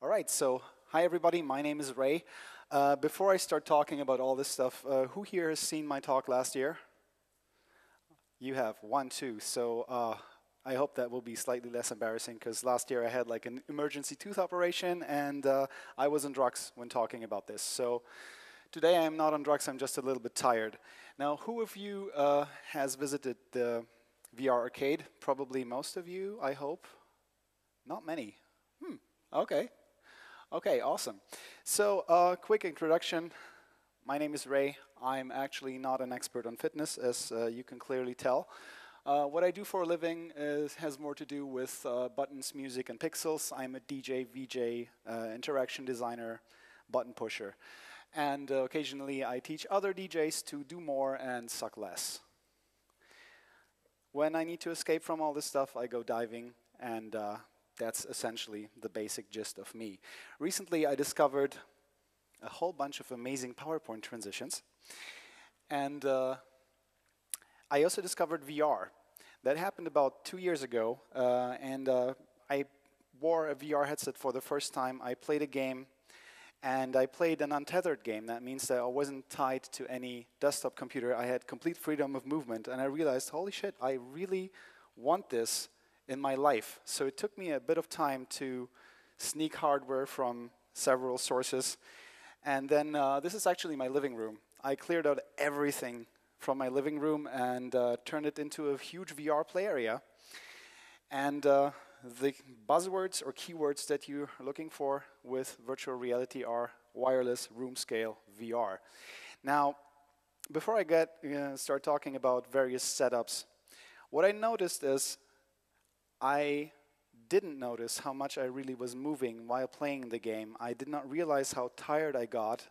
All right, so hi everybody, my name is Ray. Before I start talking about all this stuff, who here has seen my talk last year? You have, one, two. So I hope that will be slightly less embarrassing because last year I had like an emergency tooth operation and I was on drugs when talking about this. So today I am not on drugs, I'm just a little bit tired. Now, who of you has visited the VR arcade? Probably most of you, I hope. Not many. Okay. Okay, awesome. So, quick introduction. My name is Ray. I'm actually not an expert on fitness, as you can clearly tell. What I do for a living has more to do with buttons, music, and pixels. I'm a DJ, VJ, interaction designer, button pusher. And occasionally I teach other DJs to do more and suck less. When I need to escape from all this stuff, I go diving, and that's essentially the basic gist of me. Recently, I discovered a whole bunch of amazing PowerPoint transitions. And I also discovered VR. That happened about 2 years ago. And I wore a VR headset for the first time. I played a game. And I played an untethered game. That means that I wasn't tied to any desktop computer. I had complete freedom of movement. And I realized, holy shit, I really want this in my life. So it took me a bit of time to sneak hardware from several sources. And then this is actually my living room. I cleared out everything from my living room and turned it into a huge VR play area. And the buzzwords or keywords that you're looking for with virtual reality are wireless room scale VR. Now, before I start talking about various setups, what I noticed is I didn't notice how much I really was moving while playing the game. I did not realize how tired I got.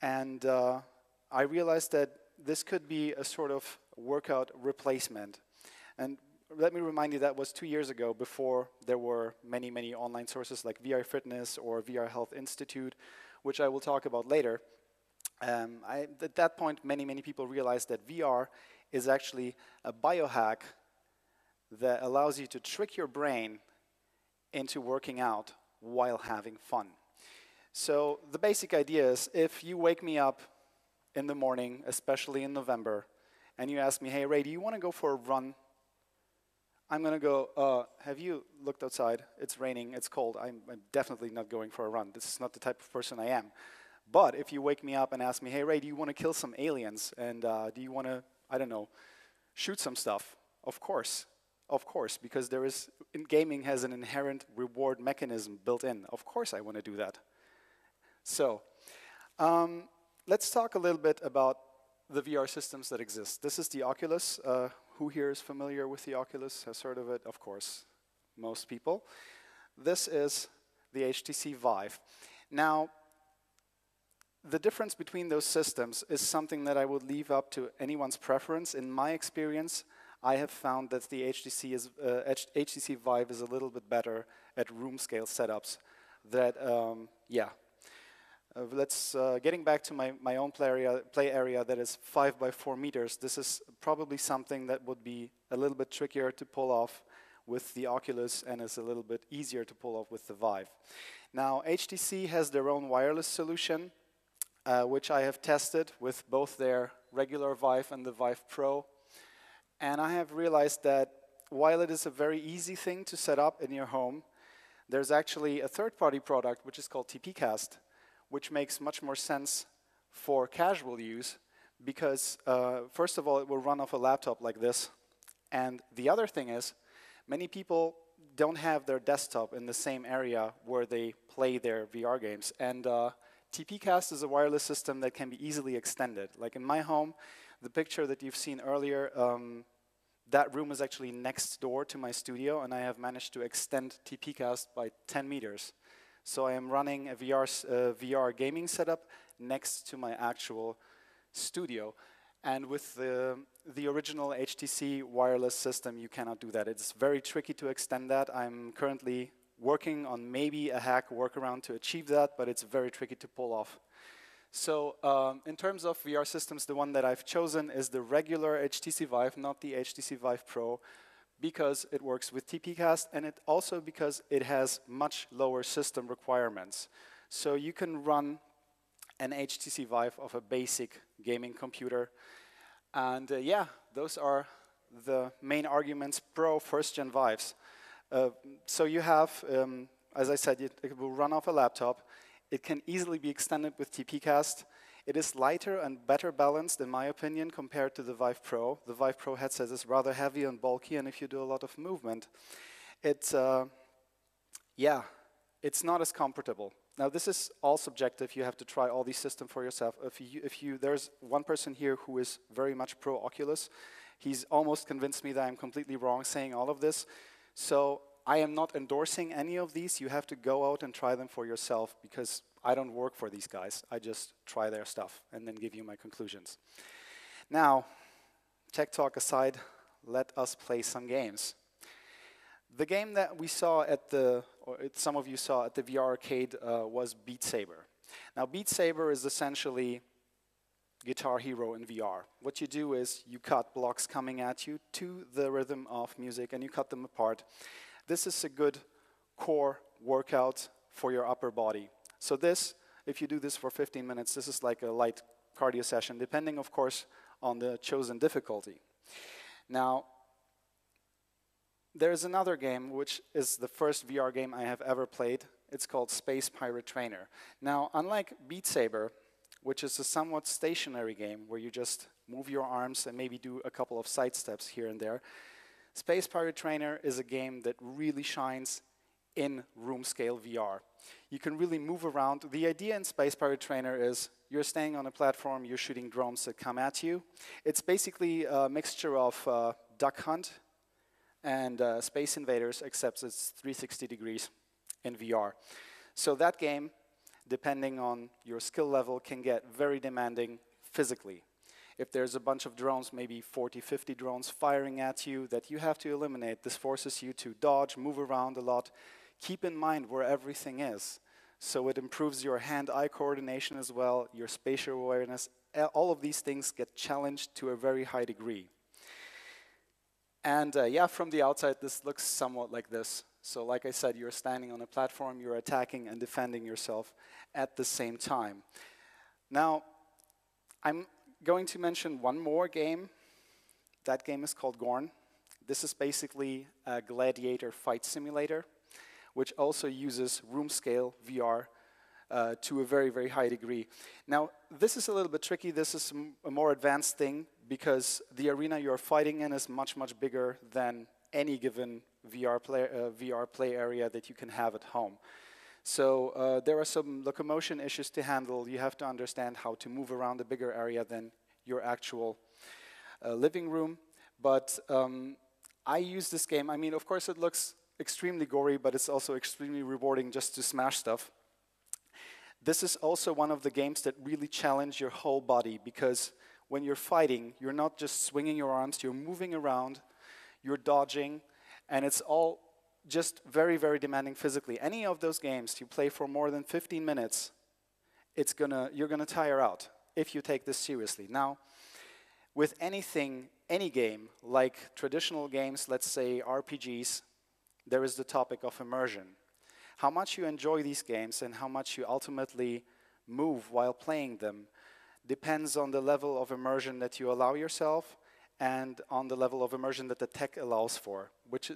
And I realized that this could be a sort of workout replacement. And let me remind you, that was 2 years ago, before there were many, many online sources like VR Fitness or VR Health Institute, which I will talk about later. At that point, many, many people realized that VR is actually a biohack that allows you to trick your brain into working out while having fun. So the basic idea is, if you wake me up in the morning, especially in November, and you ask me, hey Ray, do you want to go for a run? I'm going to go, have you looked outside? It's raining, it's cold. I'm definitely not going for a run. This is not the type of person I am. But if you wake me up and ask me, hey Ray, do you want to kill some aliens? And do you want to, I don't know, shoot some stuff? Of course. Of course, because gaming has an inherent reward mechanism built in. Of course I want to do that. So, let's talk a little bit about the VR systems that exist. This is the Oculus. Who here is familiar with the Oculus, has heard of it? Of course, most people. This is the Htc Vive. Now, the difference between those systems is something that I would leave up to anyone's preference. In my experience, I have found that the Htc Vive is a little bit better at room scale setups. Getting back to my own play area that is 5 by 4 meters, this is probably something that would be a little bit trickier to pull off with the Oculus and is a little bit easier to pull off with the Vive. Now, HTC has their own wireless solution, which I have tested with both their regular Vive and the Vive Pro. And I have realized that while it is a very easy thing to set up in your home, there's actually a third-party product which is called TPcast, which makes much more sense for casual use because, first of all, it will run off a laptop like this. And the other thing is, many people don't have their desktop in the same area where they play their VR games. And TPcast is a wireless system that can be easily extended. Like in my home, the picture that you've seen earlier, that room is actually next door to my studio, and I have managed to extend TPcast by 10 meters. So I am running a VR gaming setup next to my actual studio. And with the original HTC wireless system, you cannot do that. It's very tricky to extend that. I'm currently working on maybe a hack workaround to achieve that, but it's very tricky to pull off. So in terms of VR systems, the one that I've chosen is the regular HTC Vive, not the HTC Vive Pro, because it works with TPcast, and it also because it has much lower system requirements. So you can run an HTC Vive of a basic gaming computer. And yeah, those are the main arguments pro first-gen Vives. So you have, as I said, it will run off a laptop. It can easily be extended with TPcast. It is lighter and better balanced, in my opinion, compared to the Vive Pro. The Vive Pro headset is rather heavy and bulky, and if you do a lot of movement, it's not as comfortable. Now, this is all subjective. You have to try all these systems for yourself. There's one person here who is very much pro Oculus. He's almost convinced me that I'm completely wrong saying all of this. So I am not endorsing any of these. You have to go out and try them for yourself, because I don't work for these guys. I just try their stuff and then give you my conclusions. Now, tech talk aside, let us play some games. The game that we saw some of you saw at the VR Arcade was Beat Saber. Now, Beat Saber is essentially Guitar Hero in VR. What you do is you cut blocks coming at you to the rhythm of music, and you cut them apart. This is a good core workout for your upper body. So this, if you do this for 15 minutes, this is like a light cardio session, depending, of course, on the chosen difficulty. Now, there's another game, which is the first VR game I have ever played. It's called Space Pirate Trainer. Now, unlike Beat Saber, which is a somewhat stationary game where you just move your arms and maybe do a couple of side steps here and there, Space Pirate Trainer is a game that really shines in room scale VR. You can really move around. The idea in Space Pirate Trainer is you're staying on a platform, you're shooting drones that come at you. It's basically a mixture of Duck Hunt and Space Invaders, except it's 360 degrees in VR. So that game, depending on your skill level, can get very demanding physically. If there's a bunch of drones, maybe 40, 50 drones firing at you that you have to eliminate, this forces you to dodge, move around a lot. Keep in mind where everything is. So it improves your hand-eye coordination as well, your spatial awareness. All of these things get challenged to a very high degree. And yeah, from the outside, this looks somewhat like this. So like I said, you're standing on a platform, you're attacking and defending yourself at the same time. Now, I'm going to mention one more game. That game is called Gorn. This is basically a gladiator fight simulator, which also uses room scale VR to a very, very high degree. Now, this is a little bit tricky. This is a more advanced thing because the arena you're fighting in is much, much bigger than any given VR play area that you can have at home. So there are some locomotion issues to handle. You have to understand how to move around a bigger area than your actual living room. But I use this game. I mean, of course, it looks extremely gory, but it's also extremely rewarding just to smash stuff. This is also one of the games that really challenge your whole body, because when you're fighting, you're not just swinging your arms, you're moving around, you're dodging, and it's all just very, very demanding physically. Any of those games you play for more than 15 minutes, you're gonna tire out if you take this seriously. Now, with anything, any game, like traditional games, let's say RPGs, there is the topic of immersion. How much you enjoy these games and how much you ultimately move while playing them depends on the level of immersion that you allow yourself and on the level of immersion that the tech allows for.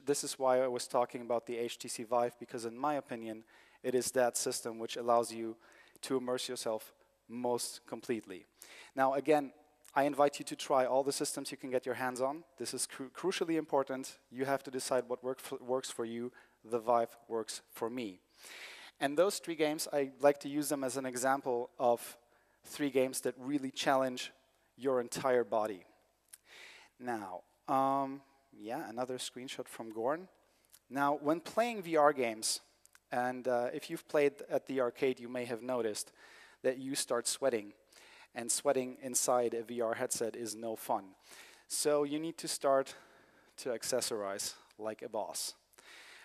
This is why I was talking about the HTC Vive, because in my opinion, it is that system which allows you to immerse yourself most completely. Now again, I invite you to try all the systems you can get your hands on. This is crucially important. You have to decide what works for you. The Vive works for me. And those 3 games, I like to use them as an example of 3 games that really challenge your entire body. Now, yeah, another screenshot from Gorn. Now, when playing VR games, and if you've played at the arcade, you may have noticed that you start sweating. And sweating inside a VR headset is no fun. So you need to start to accessorize like a boss.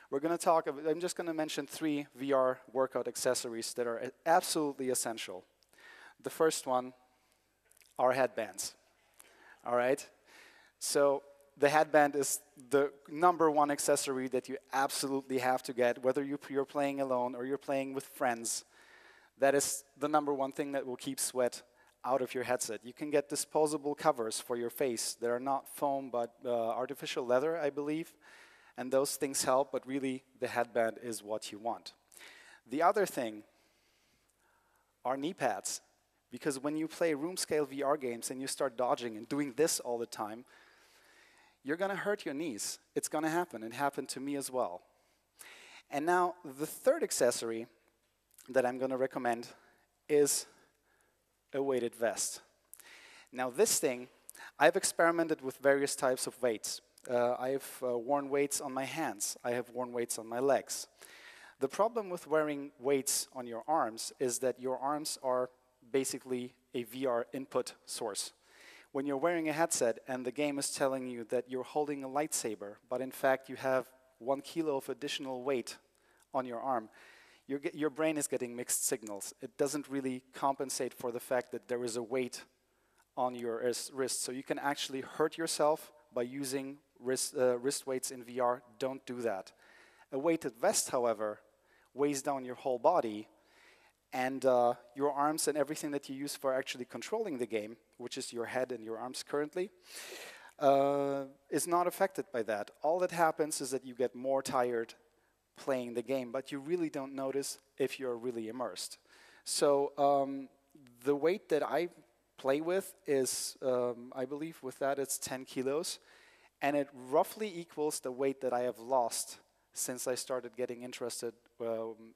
We're going to talk, I'm just going to mention 3 VR workout accessories that are absolutely essential. The first one are headbands. All right? So the headband is the #1 accessory that you absolutely have to get, whether you're playing alone or you're playing with friends. That is the #1 thing that will keep sweat out of your headset. You can get disposable covers for your face. They are not foam, but artificial leather, I believe. And those things help, but really, the headband is what you want. The other thing are knee pads. Because when you play room-scale VR games and you start dodging and doing this all the time, you're going to hurt your knees. It's going to happen. It happened to me as well. And now, the third accessory that I'm going to recommend is a weighted vest. Now, this thing, I've experimented with various types of weights. I've worn weights on my hands. I have worn weights on my legs. The problem with wearing weights on your arms is that your arms are basically a VR input source. When you're wearing a headset and the game is telling you that you're holding a lightsaber, but in fact you have 1 kilo of additional weight on your arm, your brain is getting mixed signals. It doesn't really compensate for the fact that there is a weight on your wrist. So you can actually hurt yourself by using wrist weights in VR. Don't do that. A weighted vest, however, weighs down your whole body, and your arms and everything that you use for actually controlling the game, which is your head and your arms currently, is not affected by that. All that happens is that you get more tired playing the game, but you really don't notice if you're really immersed. So the weight that I play with is, I believe with that it's 10 kilos, and it roughly equals the weight that I have lost since I started getting interested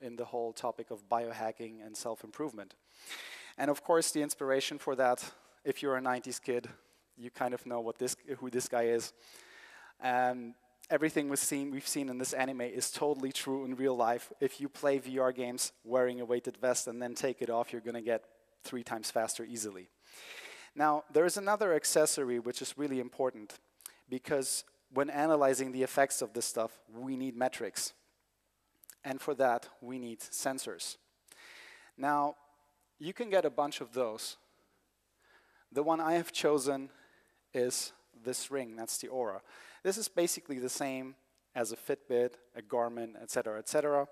in the whole topic of biohacking and self-improvement. And of course, the inspiration for that, if you're a 90s kid, you kind of know who this guy is. Everything we've seen in this anime is totally true in real life. If you play VR games wearing a weighted vest and then take it off, you're going to get 3 times faster easily. Now, there is another accessory which is really important, because when analyzing the effects of this stuff, we need metrics. And for that, we need sensors. Now, you can get a bunch of those. The one I have chosen is this ring. That's the Oura. This is basically the same as a Fitbit, a Garmin, etc., etc.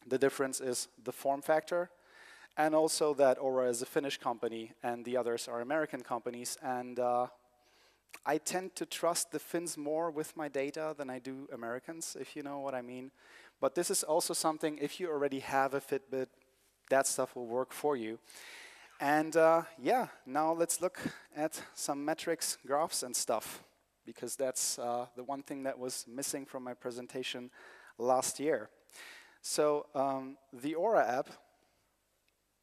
The difference is the form factor, and also that Oura is a Finnish company and the others are American companies. And I tend to trust the Finns more with my data than I do Americans, if you know what I mean. But this is also something, if you already have a Fitbit, that stuff will work for you. And yeah, now let's look at some metrics, graphs, and stuff, because that's the one thing that was missing from my presentation last year. So the Oura app,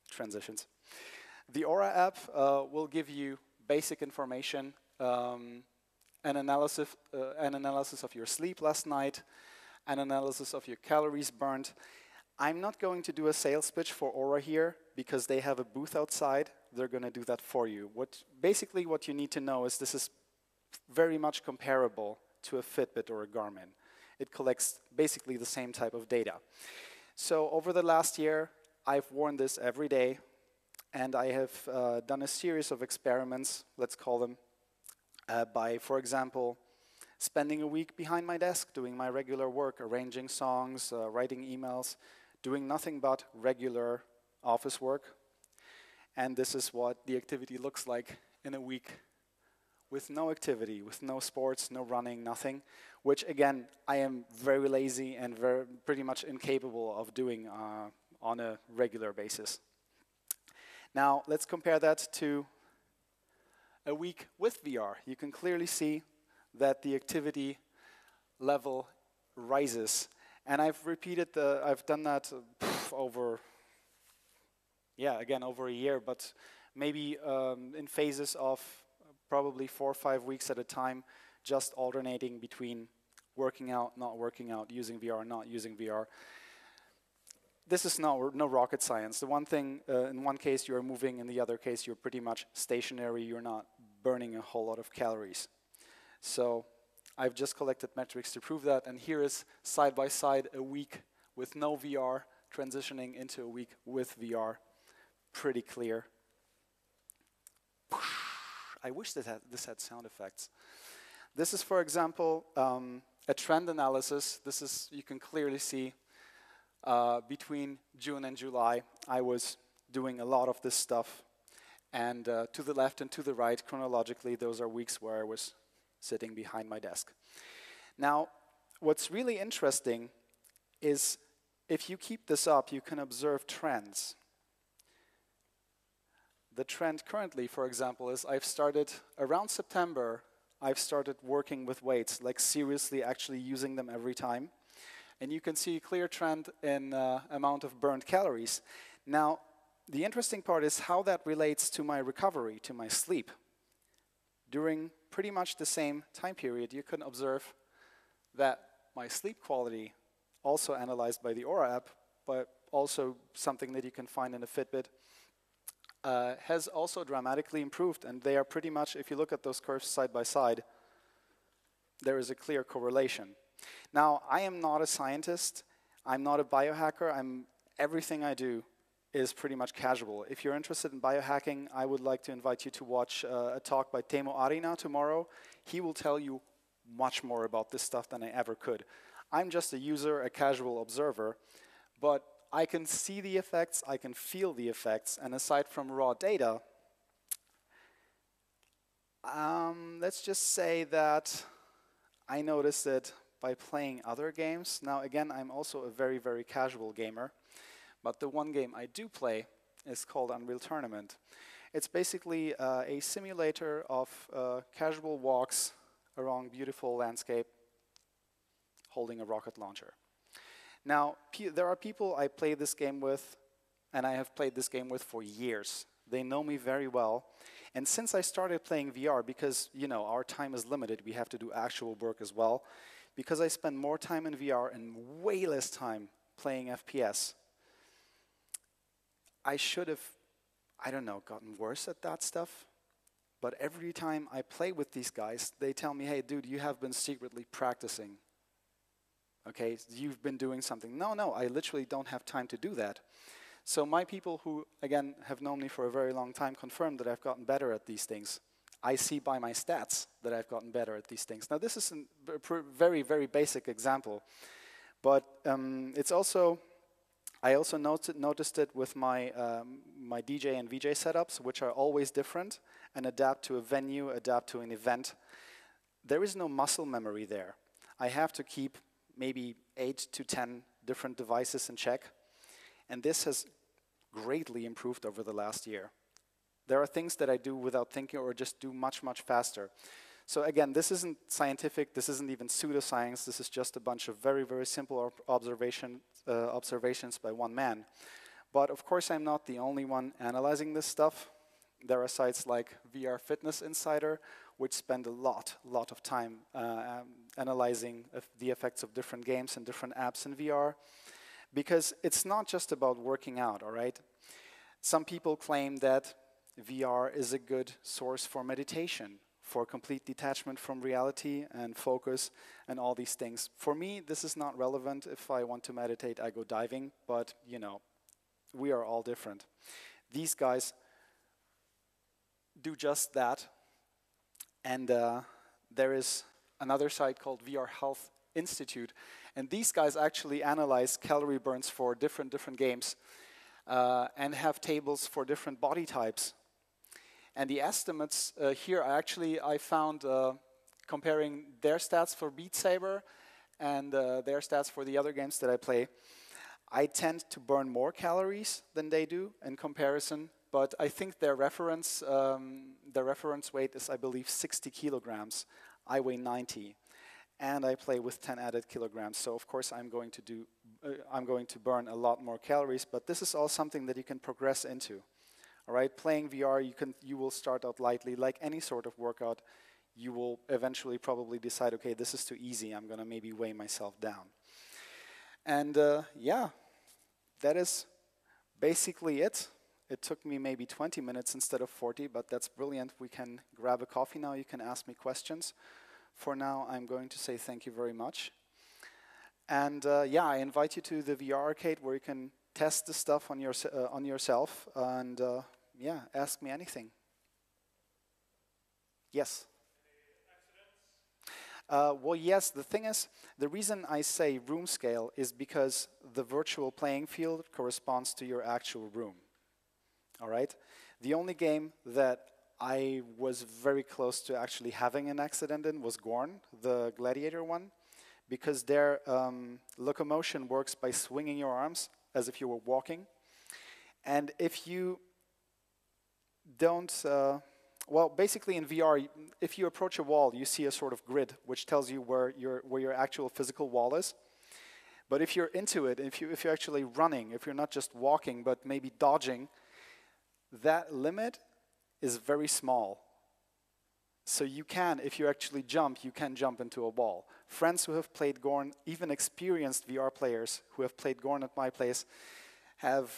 transitions. The Oura app will give you basic information, an analysis of your sleep last night, an analysis of your calories burned. I'm not going to do a sales pitch for Oura here, because they have a booth outside. They're going to do that for you. Basically what you need to know is this is very much comparable to a Fitbit or a Garmin. It collects basically the same type of data. So over the last year, I've worn this every day, and I have done a series of experiments, let's call them, by, for example, spending a week behind my desk doing my regular work, arranging songs, writing emails, doing nothing but regular office work. And this is what the activity looks like in a week, with no activity, with no sports, no running, nothing, which again, I am very lazy and pretty much incapable of doing on a regular basis. Now, let's compare that to a week with VR. You can clearly see that the activity level rises. And I've done that over a year, but maybe in phases of probably 4 or 5 weeks at a time, just alternating between working out, not working out, using VR, not using VR. This is no rocket science. The one thing, in one case you're moving, in the other case you're pretty much stationary, you're not burning a whole lot of calories. So I've just collected metrics to prove that, and here is side by side a week with no VR transitioning into a week with VR. Pretty clear. I wish that this had sound effects. This is, for example, a trend analysis. This is, you can clearly see, between June and July, I was doing a lot of this stuff. And to the left and to the right, chronologically, those are weeks where I was sitting behind my desk. Now, what's really interesting is if you keep this up, you can observe trends. The trend currently, for example, is I've started, around September, I've started working with weights, like seriously actually using them every time. And you can see a clear trend in amount of burned calories. Now, the interesting part is how that relates to my recovery, to my sleep. During pretty much the same time period, you can observe that my sleep quality, also analyzed by the Oura app, but also something that you can find in a Fitbit, has also dramatically improved. And they are pretty much, if you look at those curves side by side, there is a clear correlation. Now, I am not a scientist. I'm not a biohacker. Everything I do is pretty much casual. If you're interested in biohacking, I would like to invite you to watch a talk by Teemu Arina tomorrow. He will tell you much more about this stuff than I ever could. I'm just a user, a casual observer, but I can see the effects, I can feel the effects, and aside from raw data, let's just say that I noticed it by playing other games. Now again, I'm also a very, very casual gamer. But the one game I do play is called Unreal Tournament. It's basically a simulator of casual walks around beautiful landscape holding a rocket launcher. Now, there are people I play this game with, and I have played this game with for years. They know me very well. And since I started playing VR, because our time is limited, we have to do actual work as well, because I spend more time in VR and way less time playing FPS, I should have, I don't know, gotten worse at that stuff. But every time I play with these guys, they tell me, hey, dude, you have been secretly practicing. Okay, you've been doing something. No, I literally don't have time to do that. So my people who, again, have known me for a very long time confirm that I've gotten better at these things. I see by my stats that I've gotten better at these things. Now, this is a very, very basic example. But it's also... I also noticed it with my DJ and VJ setups, which are always different and adapt to a venue, adapt to an event. There is no muscle memory there. I have to keep maybe 8 to 10 different devices in check, and this has greatly improved over the last year. There are things that I do without thinking or just do much, much faster. So again, this isn't scientific, this isn't even pseudoscience, this is just a bunch of very, very simple observations by one man. But of course, I'm not the only one analyzing this stuff. There are sites like VR Fitness Insider, which spend a lot of time analyzing the effects of different games and different apps in VR. Because it's not just about working out, all right? Some people claim that VR is a good source for meditation, for complete detachment from reality and focus and all these things. For me, this is not relevant. If I want to meditate, I go diving, but we are all different. These guys do just that, and there is another site called VR Health Institute, and these guys actually analyze calorie burns for different games and have tables for different body types. And the estimates here, I found comparing their stats for Beat Saber and their stats for the other games that I play. I tend to burn more calories than they do in comparison, but I think their reference weight is, I believe, 60 kilograms. I weigh 90, and I play with 10 added kilograms. So of course, I'm going to burn a lot more calories. But this is all something that you can progress into. All right, playing VR, you will start out lightly. Like any sort of workout, you will eventually probably decide, okay, this is too easy. I'm going to maybe weigh myself down. And yeah, that is basically it. It took me maybe 20 minutes instead of 40, but that's brilliant. We can grab a coffee now. You can ask me questions. For now, I'm going to say thank you very much. And yeah, I invite you to the VR arcade where you can test the stuff on yourself, and yeah, ask me anything. Yes? Well, yes, the thing is, the reason I say room scale is because the virtual playing field corresponds to your actual room. All right? The only game that I was very close to actually having an accident in was Gorn, the gladiator one, because their locomotion works by swinging your arms as if you were walking. And if you don't, well, basically in VR, if you approach a wall, you see a sort of grid which tells you where your actual physical wall is. But if you're into it, if you're actually running, if you're not just walking but maybe dodging, that limit is very small. So you can, if you actually jump, you can jump into a wall. Friends who have played Gorn, even experienced VR players who have played Gorn at my place, have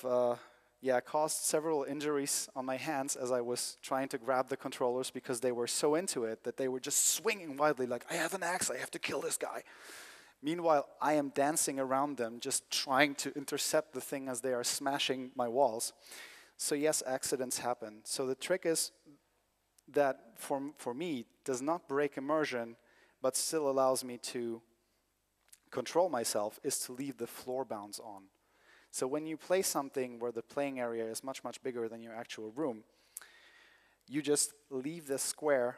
caused several injuries on my hands as I was trying to grab the controllers because they were so into it that they were just swinging wildly like, I have an axe, I have to kill this guy. Meanwhile, I am dancing around them, just trying to intercept the thing as they are smashing my walls. So yes, accidents happen. So the trick is that for me does not break immersion, but still allows me to control myself, is to leave the floor bounds on. So when you play something where the playing area is much, much bigger than your actual room, you just leave the square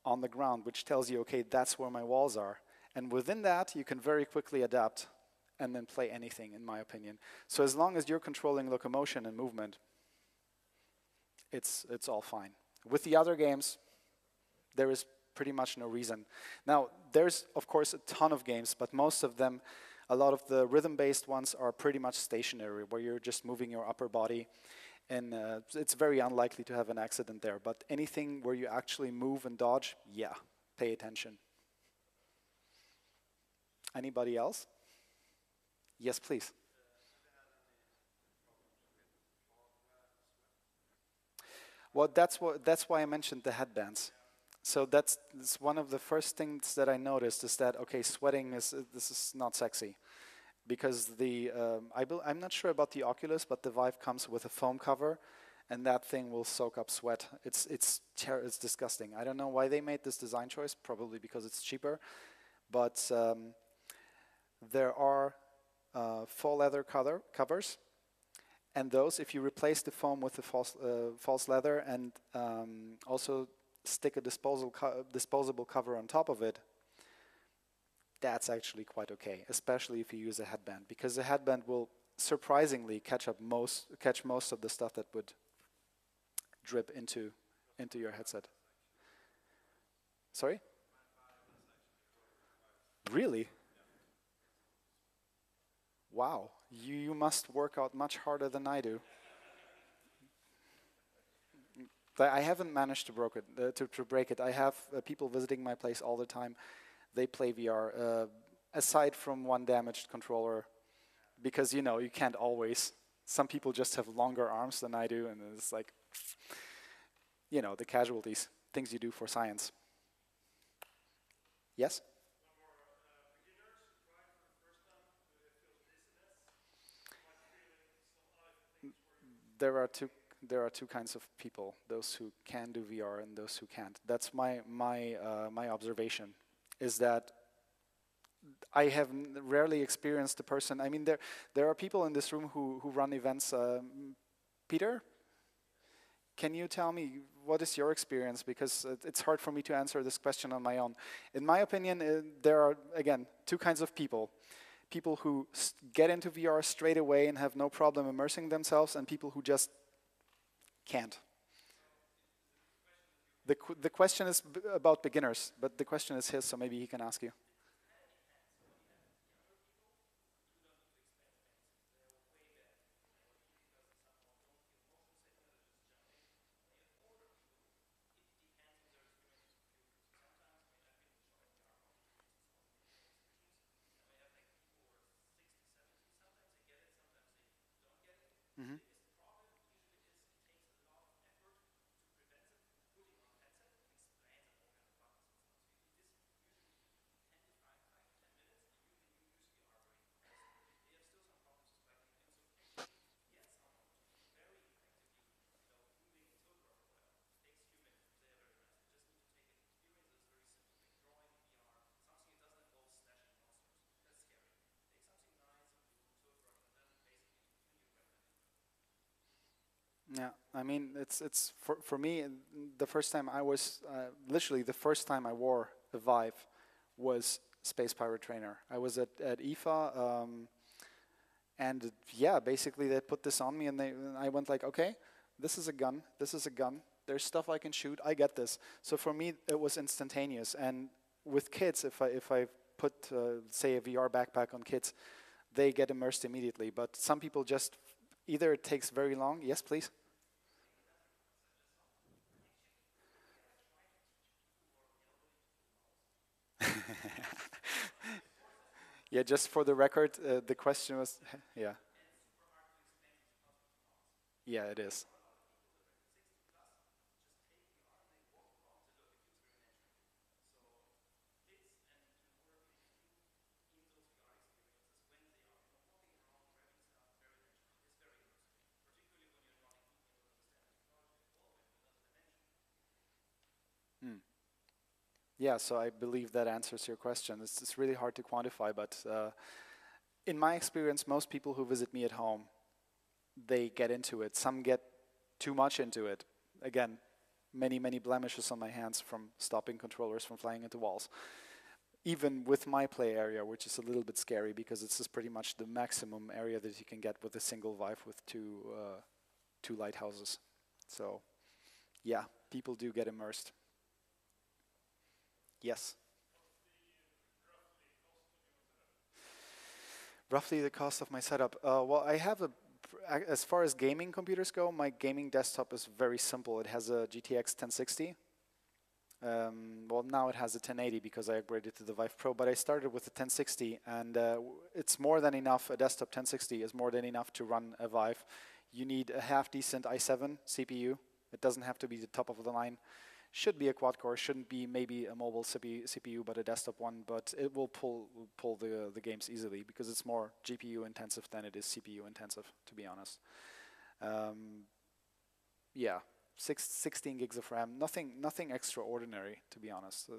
on the ground, which tells you, okay, that's where my walls are. And within that, you can very quickly adapt and then play anything, in my opinion. So as long as you're controlling locomotion and movement, it's all fine. With the other games, there is pretty much no reason. Now, there's, of course, a ton of games, but most of them, a lot of the rhythm-based ones are pretty much stationary, where you're just moving your upper body, and it's very unlikely to have an accident there. But anything where you actually move and dodge, yeah, pay attention. Anybody else? Yes, please. Well, that's why I mentioned the headbands. So that's one of the first things that I noticed is that, okay, sweating this is not sexy, because I'm not sure about the Oculus, but the Vive comes with a foam cover, and that thing will soak up sweat. It's disgusting. I don't know why they made this design choice. Probably because it's cheaper, but there are faux leather covers. And those, if you replace the foam with the false leather and also stick a disposable cover on top of it, that's actually quite okay, especially if you use a headband, because the headband will surprisingly catch most of the stuff that would drip into your headset. Sorry? Really? Wow, you must work out much harder than I do. But I haven't managed to break it. I have people visiting my place all the time. They play VR. Aside from one damaged controller, because you can't always. Some people just have longer arms than I do, and it's like, the casualties, things you do for science. Yes? There are two kinds of people: those who can do VR and those who can't. That's my observation. Is that I have rarely experienced a person. I mean, there are people in this room who run events. Peter, can you tell me what is your experience? Because it's hard for me to answer this question on my own. In my opinion, there are, again, two kinds of people. People who get into VR straight away and have no problem immersing themselves, and people who just can't. The question is about beginners, but the question is his, so maybe he can ask you. Mm-hmm. Yeah, I mean, it's for me, the first time I was, literally the first time I wore a Vive was Space Pirate Trainer. I was at IFA, and yeah, basically they put this on me, and I went like, okay, this is a gun, this is a gun. There's stuff I can shoot. I get this. So for me, it was instantaneous. And with kids, if I put say a VR backpack on kids, they get immersed immediately. But some people just either it takes very long. Yes, please. Yeah, just for the record, the question was, yeah, yeah, it is. Hmm. Yeah, so I believe that answers your question. It's really hard to quantify, but in my experience, most people who visit me at home, they get into it. Some get too much into it. Again, many blemishes on my hands from stopping controllers from flying into walls. Even with my play area, which is a little bit scary because this is pretty much the maximum area that you can get with a single Vive with two lighthouses. So yeah, people do get immersed. Yes. Roughly the cost of my setup. Well, I have as far as gaming computers go, my gaming desktop is very simple. It has a GTX 1060. Well, now it has a 1080 because I upgraded to the Vive Pro, but I started with the 1060, and it's more than enough. A desktop 1060 is more than enough to run a Vive. You need a half-decent i7 CPU. It doesn't have to be the top of the line. Should be a quad-core, shouldn't be maybe a mobile CPU, but a desktop one, but it will pull the games easily because it's more GPU intensive than it is CPU intensive, to be honest. Um, yeah, 16 gigs of RAM, nothing extraordinary, to be honest.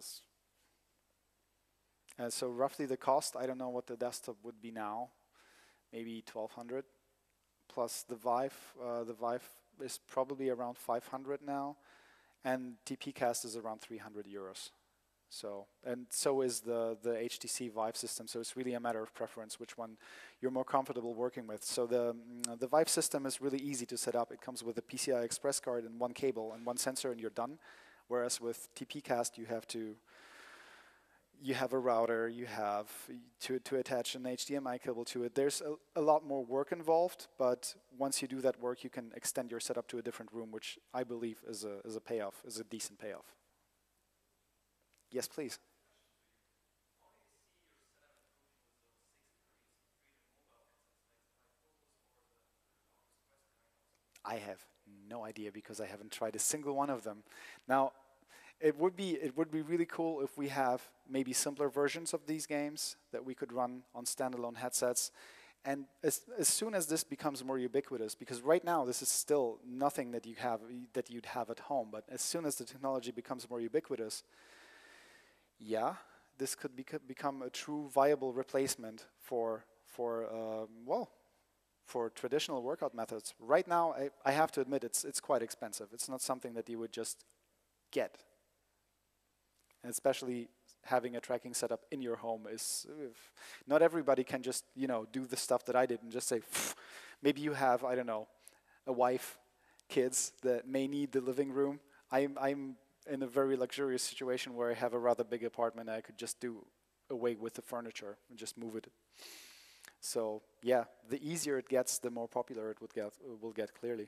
So roughly the cost, I don't know what the desktop would be now, maybe 1200 plus the Vive. The Vive is probably around 500 now, and TPcast is around 300 euros. So, and so is the HTC Vive system. So it's really a matter of preference, which one you're more comfortable working with. So the Vive system is really easy to set up. It comes with a PCI Express card and one cable and one sensor, and you're done. Whereas with TPcast, you have a router, you have to attach an HDMI cable to it. There's a lot more work involved, but once you do that work, you can extend your setup to a different room, which I believe is a payoff, is a decent payoff. Yes, please. I have no idea because I haven't tried a single one of them. Now, it would be really cool if we have maybe simpler versions of these games that we could run on standalone headsets. And as soon as this becomes more ubiquitous, because right now this is still nothing that you'd have at home, but as soon as the technology becomes more ubiquitous, yeah, this could become a true viable replacement for traditional workout methods. Right now, I have to admit it's quite expensive. It's not something that you would just get, and especially having a tracking setup in your home is not everybody can just do the stuff that I did and just say "Pff." Maybe you have, I don't know, a wife, kids that may need the living room. I'm in a very luxurious situation where I have a rather big apartment and I could just do away with the furniture and just move it. So yeah, the easier it gets, the more popular it will get clearly.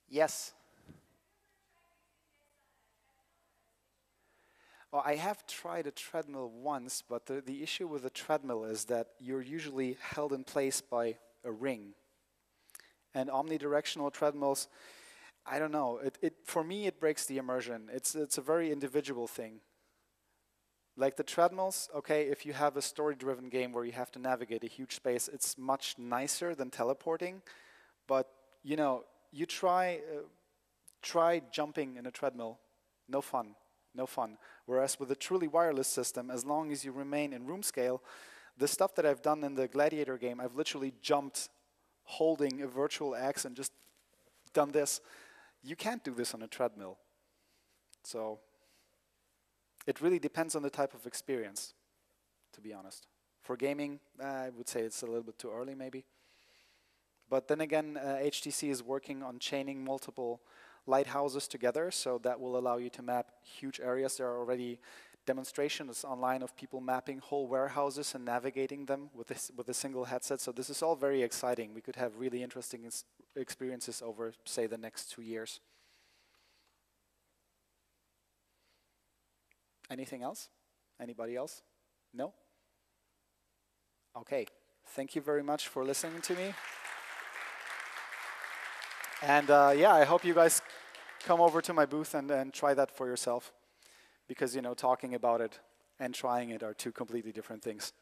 Yes. Well, I have tried a treadmill once, but the issue with a treadmill is that you're usually held in place by a ring. And omnidirectional treadmills, I don't know. For me, it breaks the immersion. It's a very individual thing. Like the treadmills, okay, if you have a story-driven game where you have to navigate a huge space, it's much nicer than teleporting. But you try jumping in a treadmill, no fun, no fun. Whereas with a truly wireless system, as long as you remain in room scale, the stuff that I've done in the Gladiator game, I've literally jumped holding a virtual axe and just done this. You can't do this on a treadmill. So it really depends on the type of experience, to be honest. For gaming, I would say it's a little bit too early maybe. But then again, HTC is working on chaining multiple lighthouses together, so that will allow you to map huge areas. There are already demonstrations online of people mapping whole warehouses and navigating them with a single headset. So this is all very exciting. We could have really interesting experiences over, say, the next 2 years. Anything else? Anybody else? No? Okay. Thank you very much for listening to me. And yeah, I hope you guys come over to my booth and try that for yourself. Because, you know, talking about it and trying it are two completely different things.